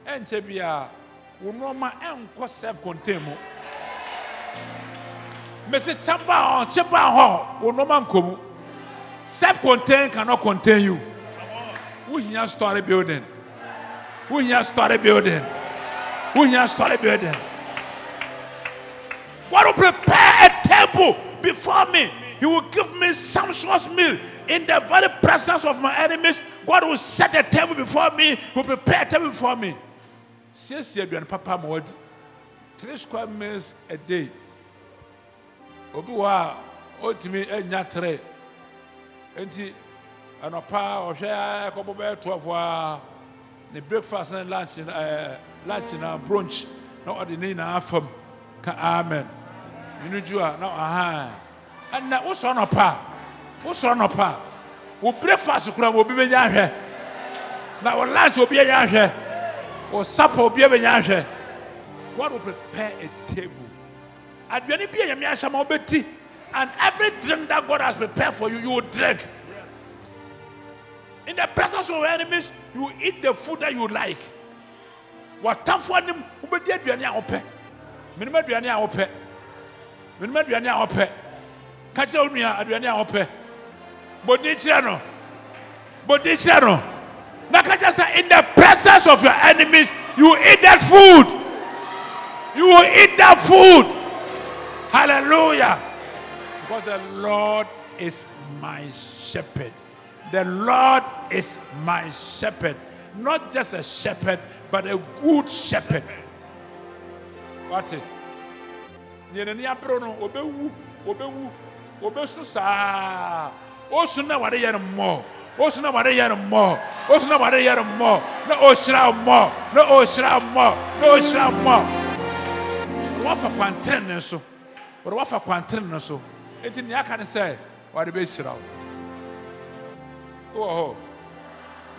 enche bia wo noma enko self contain mo message chamba ho wo noma nkomu self contain cannot contain you we here story building we here story building we here story building God will prepare a table before me. He will give me sumptuous meal in the very presence of my enemies. God will set a table before me. He will prepare a table before me. Since you are Papa Mod, 3 square meals a day. Obiwa, ultimate nyatre. Enti, anopa or share couple 12 the breakfast and lunch and brunch. No ordinary afam. Amen. Minujua no aha. And na wo so no pa. Wo breakfast kura wo bi benya hwe. Na wo lunch obi enya hwe. Wo supper obi benya hwe. God will prepare a table. Aduane bi yemi ahama obeti. And every drink that God has prepared for you, you will drink. In the presence of your enemies, you will eat the food that you like. What time for them? Ubedi aduane a ope. Minima aduane a ope. Minima aduane a ope. Kache onua aduane a ope. Bodi chira no. Na kache say in the presence of your enemies, you will eat that food. You will eat that food. Hallelujah. Because the Lord is my shepherd. The Lord is my shepherd. Not just a shepherd, but a good shepherd. What it? Ni abro no obesu sa. Osuna wade yer mo. Osuna wade yer mo. Osuna wade yer mo. Na osira mo. Na osira mo. Na osira mo. Wafa kwantren so. But wafa kwantren so. Enti ni aka ne say wade be sira. Oh.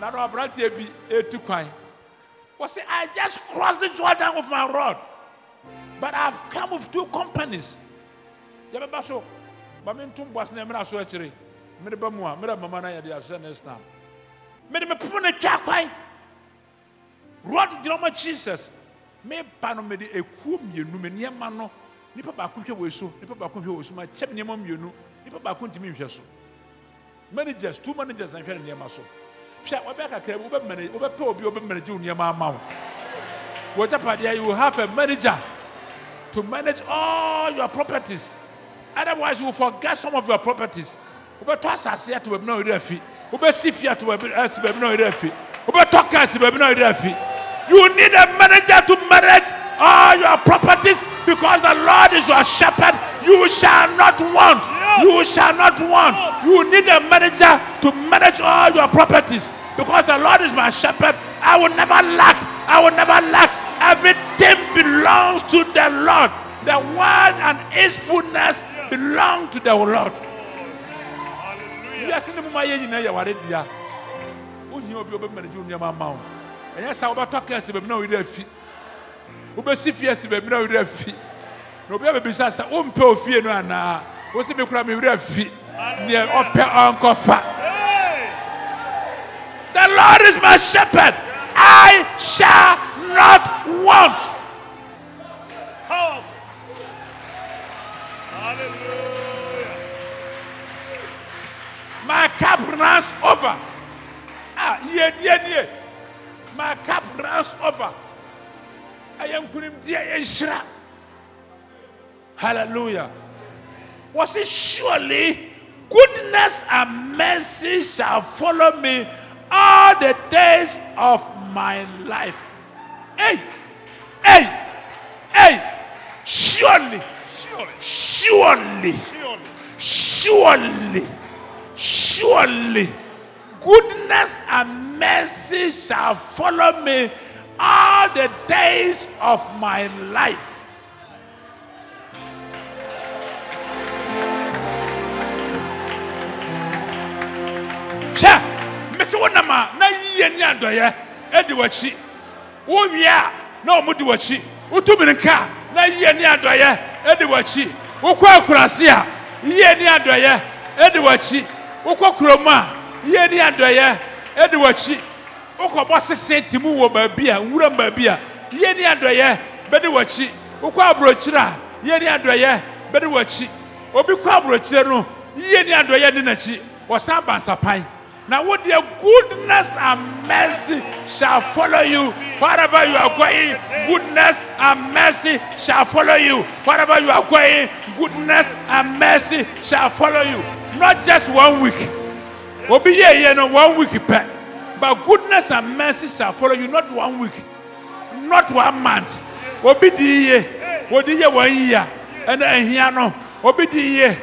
Now no abrantie bi etu kwan. Was say I just crossed the Jordan with my rod. But I've come with 2 companies. Yabba so. Ba me ntum boas na me na so akire. Me de ba mu a, me de mama na ya de ase next time. Me de me popo na twa kwan. Rod drama Jesus. Me pa no me de ekuo mienu me niema no. Nipa ba ko hwe wo so, nipa ba ko hwe wo so ma chem niema mienu. Nipa ba ko ntimi hwe so. Managers, 2 managers na hwe niema so. Hwe obeka kra wo be manage, wo be pe obi wo be manage niema amawo. What happened? You will have a manager to manage all your properties. Otherwise, you will forget some of your properties. You need a manager to manage all your properties because the Lord is your shepherd. You shall not want. Yes. You shall not want. You need a manager to manage all your properties because the Lord is my shepherd. I will never lack. I will never lack. Everything belongs to the Lord. The world and its fullness belong to the Lord. Yes, in the moment you are ready. You will be managing your mouth. And yes, I will talk as if no idea. Ubesifias, if no idea. No baby besides pay fear no na. What's the crime with their feet near Uncle Fat? The Lord is my shepherd. I shall not want. Powerful. Hallelujah. My cup runs over. Yeah. My cup runs over. I am going to hallelujah. Was it surely goodness and mercy shall follow me all the days of my life. Hey. Surely goodness and mercy shall follow me all the days of my life. Mr. Wanama, na ye nya doye, Ediwachi. Oh, yeah, no Mudiwachi. utuminka na yie ni adoye edi wachi ukwa akurase a yie ni adoye edi wachi ukwa kuroma yie ni adoye edi wachi ukwa bosese timu wo baabi a wura baabi a yie ni adoye bedi wachi ukwa abrochira yie ni adoye bedi wachi obi kwa abrochire no yie ni adoye ni nachi wasan bansapan. Now, with your goodness and mercy shall follow you wherever you are going. Goodness and mercy shall follow you wherever you are going. Goodness and mercy shall follow you. Not just 1 week. Obi ye no 1 week, but goodness and mercy shall follow you. Not 1 week, not 1 month. Obi di ye 1 year, and here no. Obi di ye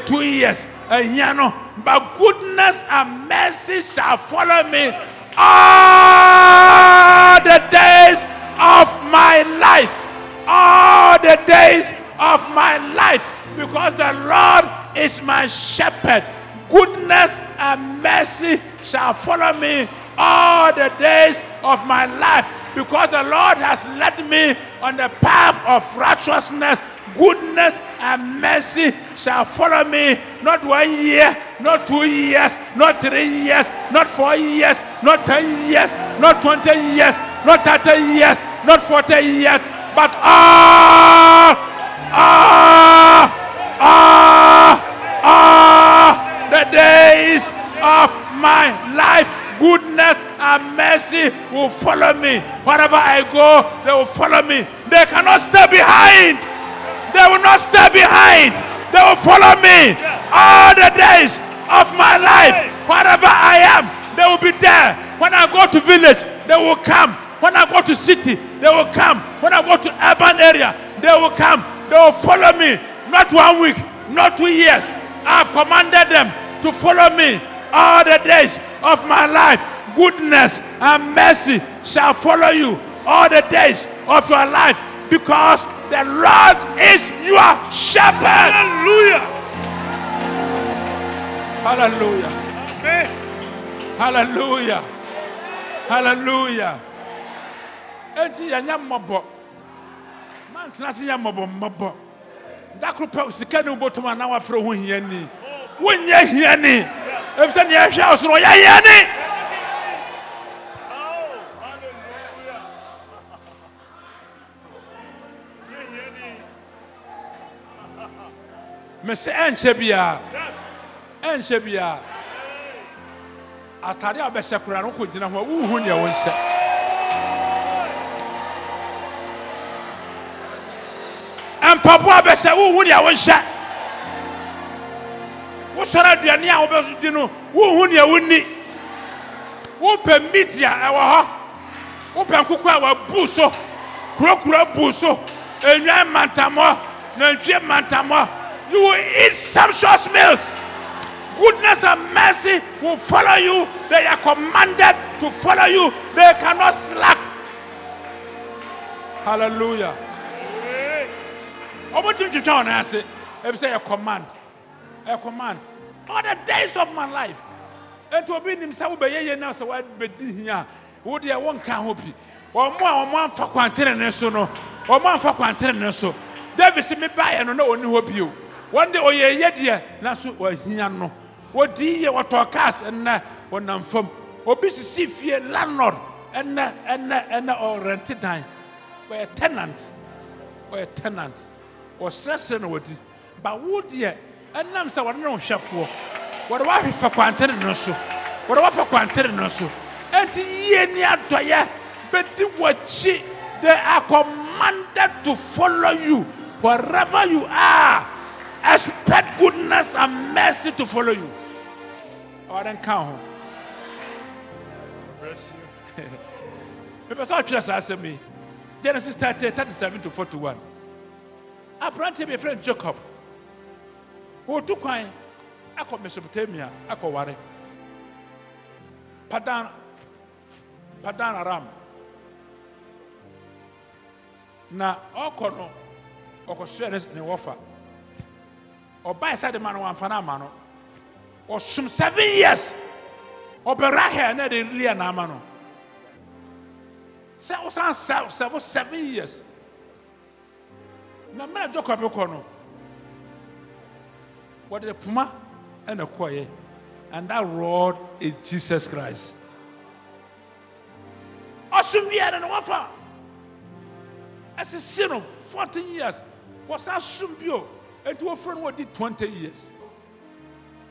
2 years, and here no. But goodness and mercy shall follow me all the days of my life. All the days of my life. Because the Lord is my shepherd. Goodness and mercy shall follow me all the days of my life. Because the Lord has led me on the path of righteousness. Goodness and mercy shall follow me. Not 1 year, not 2 years, not 3 years, not 4 years, not 10 years, not 20 years, not 30 years, not 40 years, but all the days of my life. Goodness and mercy will follow me. Wherever I go, they will follow me. They cannot stay behind. They will not stay behind. They will follow me all the days of my life. Wherever I am, they will be there. When I go to village, they will come. When I go to city, they will come. When I go to urban area, they will come. They will follow me. Not 1 week, not 2 years. I have commanded them to follow me all the days of my life. Goodness and mercy shall follow you all the days of your life, because the Lord is your shepherd. Hallelujah. Hallelujah. Amen. Hallelujah. Hallelujah. Enti yanya mobo. Man tnasi nya mobo. Dakrupa sikani ubotoma na wafro ho hiani. Wonye hiani. Efta ne ahwa osoro ya hiani. Mese enchebia. Enchebia. Atare abese kura no ko gina ho wuhu ne wonse. Empapo abese wuhu ne wonse. Wo sora duane a wo be di no wuhu ne wonni. Wo pe media e wo ho. Wo pe nkoko a wa bu so. Kura bu so. Enwan mantamo, na ntwe mantamo. You will eat sumptuous meals. Goodness and mercy will follow you. They are commanded to follow you. They cannot slack. Hallelujah. If you say a command, all the days of my life. And to be himself, be now so I be here. Would you want can hope you? Or more for quantity, no, or more for quantity, so. David see me buy and no one hope you. One day, oh yeah, dear, Nasu or Hiano. What dear, what talk us and when I'm from obesity, fear landlord and or rented time. Or a tenant, or stressing with it. But would dear, and I'm so no chef for what do I for quantity no so? What do I for quantity no so? And ye near to ya, but the watch they are commanded to follow you wherever you are. Expect goodness and mercy to follow you. Or then count. Bless you. Because all just answer me. Genesis 37 to 41. Abraham to be a friend Jacob. Who took wine? I call Mesopotamia. I call Ware. Padan Aram. Na Okono. Okosheres in Wafa. Or by side the man one fanamano. Or some 7 years. Or Berahe and the Lianamano. 7 years. na me Jacob kɔ no what the puma and a koye and that rod is Jesus Christ. Awesome year and wafa as a sin of 14 years was that sumbio and to a friend what did 20 years.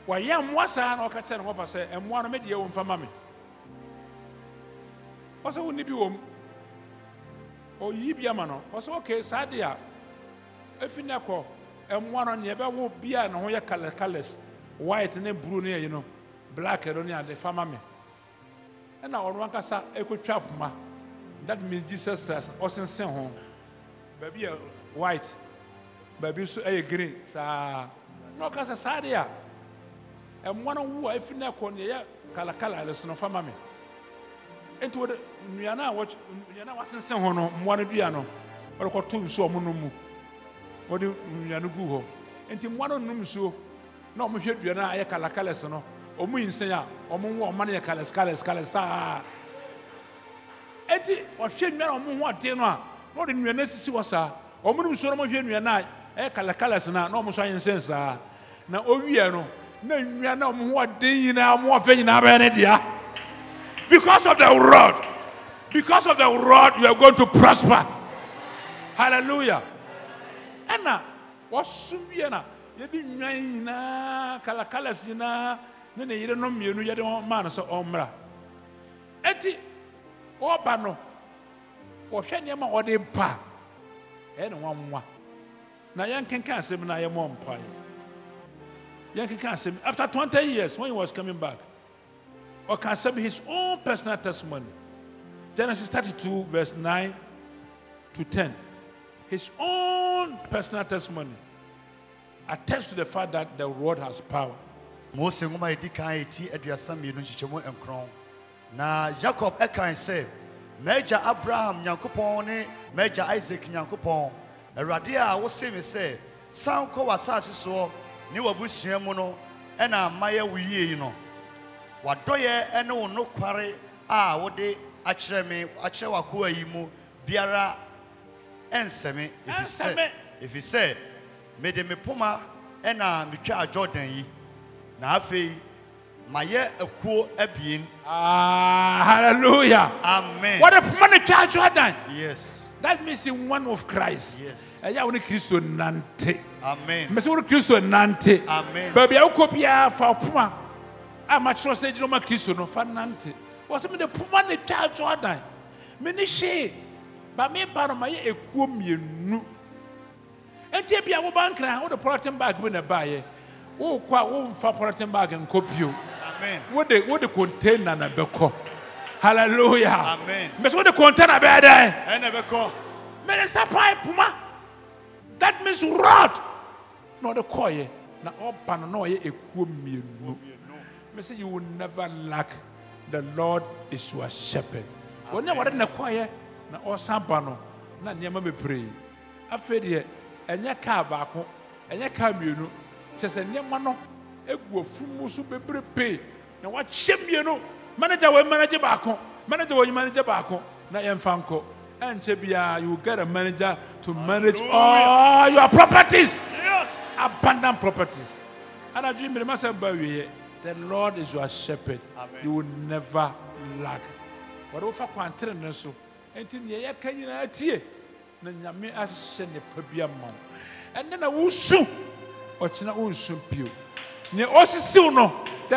Why yam was an occasion of us and one made your own for mammy. Was I wouldn't be home or ye be a man was okay, Sadia. If you know, and one on your will be an oya colors, white and then blue, you know, black and only the family. And now one casa echo trap ma. That means Jesus Christ, also sent home. Baby white, baby so a green, sa no casa sadia. And one who I feel like on your color, listen of family. And to the Miana watch Yana wasn't sent home, one of Diano, or got two so monumu. What do you go? And in one of them, so no, Monsieur Diana, I calacalas, no, or me say, or more money, calas. Eti or she me on what dinner, not in your necessity was or Munu Solomon and I, calacalas, no more science sense. Now, oh, no, you know what day now more faith in our because of the rod. Because of the rod, you are going to prosper. Hallelujah. Anna, what's Subiana? You be na Calacalacina, then you don't know me, you don't man so ombra. Eti, or Bano, or Shenyama or the pa, and one more. Now, young can cast him, and I am one pie. Young can cast him after 20 years when he was coming back, or can send his own personal testimony. Genesis 32, verse 9 to 10. His own personal testimony attests to the fact that the word has power. Most of my decay, Edriasam, you know, and crown. Now, Jacob Ekan said, Major Abraham Yankupone, Major Isaac Yankupon, a radia was same say, Sound co assassin so, New Abusiamono, and a Maya we you know. What do ye and no quarry? Ah, what they actually Achewa Kuaimu, Biara. Answer me if he said, Made me Puma and me charge Jordan ye. Now, my year a cool ebbing. Ah, hallelujah. Amen. What a money charge Jordan. Yes. That means in one of Christ. Yes. I only Christo Nante. Amen. Mr. Christo Nante. Amen. Baby, I'll copy for Puma. I'm a trust stage no Christo no for Nante. What's the Puma the charge Jordan? Many she. But me part of my a quum you know. And Tibia will bank now, what the protein bag when a buyer. Oh, quite one for protein bag and copy you. Amen. What the container and a beco. Hallelujah. Amen. Miss what the container bad I never call. Minister Pipe Puma. That means rod. Not the coy. Now, all pananoia a quum you know. Mister, you will never lack. The Lord is your shepherd. When you were in the choir. Na osamba no na niam be pray afede enye ka baako enye ka mienu chese niam no egu ofumu so bebrebe na wa chemienu manager we manager baako na yemfanko enche bia you get a manager to manage all your properties. Yes, abundant properties. And I dream the Lord is your shepherd. Amen. You will never lack. Whatever quantity so and then I will soon or China will soon pew. The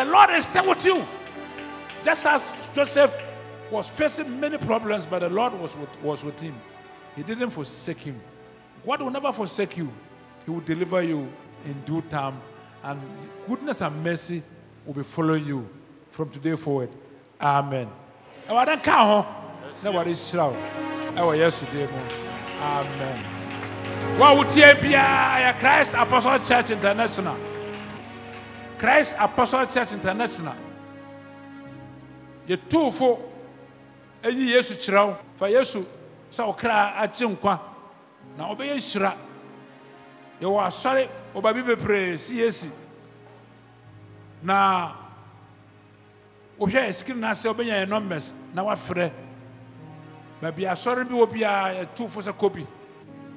Lord is still with you. Just as Joseph was facing many problems, but the Lord was with him. He didn't forsake him. God will never forsake you. He will deliver you in due time, and goodness and mercy will be following you from today forward. Amen. I don't count. Nobody shout. Yesterday. Amen. What would you be a Christ Apostle Church International? Christ Apostle Church International. You two for a year to chill for Yesu. So cry at Jinkwa. Now obey Shra. You are sorry, or baby pray, CSC. Now, we hear skin as obey numbers. Now, what for? Maybe I sorry, be a 2 for a copy.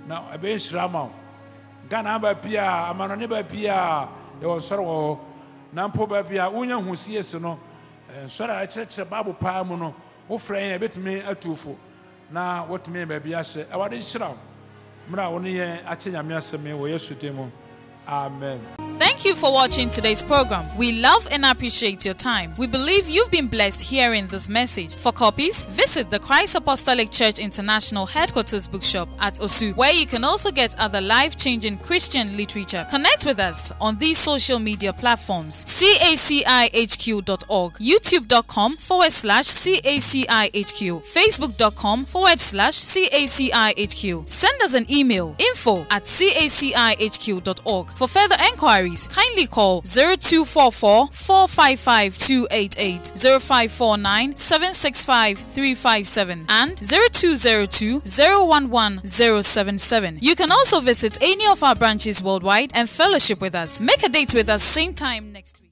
Now, I be Shramau. Ghana ba pia amanone ba pia e won soro wo na mpo ba pia wonya husie se no soro a kyerɛkyerɛ Bible pa mu no wo frɛ betumi atufo na wotumi ba bia hye awade hyira mra wo ne yɛn akye nyame asɛm wo Yesu demo. Amen. Thank you for watching today's program. We love and appreciate your time. We believe you've been blessed hearing this message. For copies, visit the Christ Apostolic Church International Headquarters Bookshop at Osu, where you can also get other life-changing Christian literature. Connect with us on these social media platforms: CACIHQ.org, YouTube.com/CACIHQ, Facebook.com/CACIHQ. Send us an email: info@CACIHQ.org. For further enquiries, kindly call 0244 455 288, 0549 765 357, and 0202 011 077. You can also visit any of our branches worldwide and fellowship with us. Make a date with us same time next week.